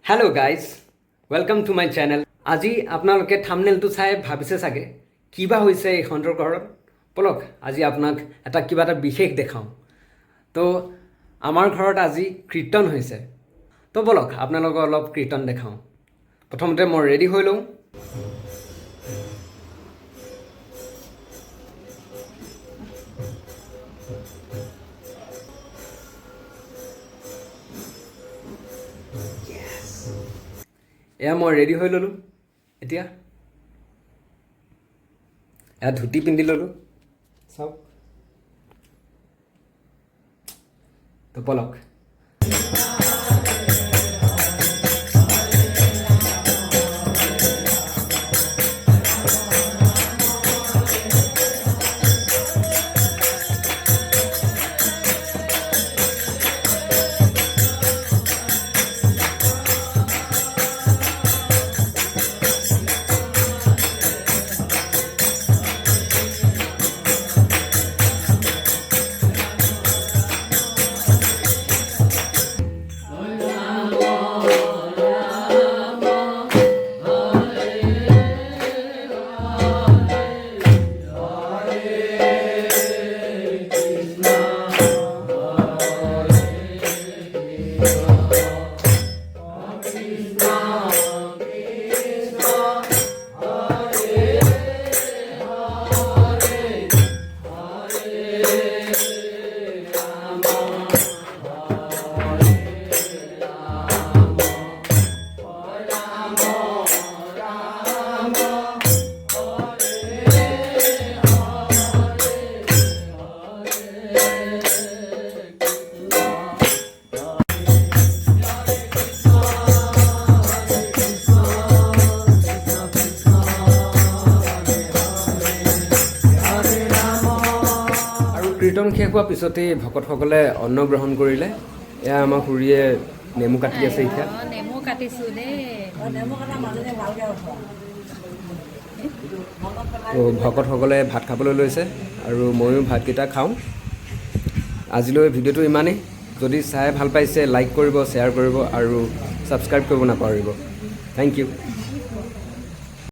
Hello' guys welcome to my channel. আজি আপোনালোকে থাম্বনেইলটো চাই ভাবিছে চাগে কিবা হৈছে এইখনৰ ঘৰত। বলক আজি আপোনাক কিবা এটা বিশেষ দেখাওঁ। তো আমাৰ ঘৰত আজি কীৰ্তন হৈছে। তো বলক আপোনালোকক অলপ কীৰ্তন দেখাওঁ। প্ৰথমতে মই ৰেডি হৈ লওঁ। এয়া মই ৰেডি হৈ ল'লোঁ। এতিয়া এয়া ধুতি পিন্ধি ল'লোঁ। চাওক তো বলক। কীৰ্তন শেষ হোৱাৰ পিছতেই ভকতসকলে অন্ন গ্ৰহণ কৰিলে। এয়া আমাৰ খুৰীয়ে নেমু কাটি আছে। এতিয়া নেমু কাটিছোঁ দেই। ভকতসকলে ভাত খাবলৈ লৈছে আৰু ময়ো ভাতকেইটা খাওঁ। আজিলৈ ভিডিঅ'টো ইমানেই। যদি চাই ভাল পাইছে লাইক কৰিব, শ্বেয়াৰ কৰিব আৰু ছাবস্ক্ৰাইব কৰিব নাপাহৰিব। Thank U.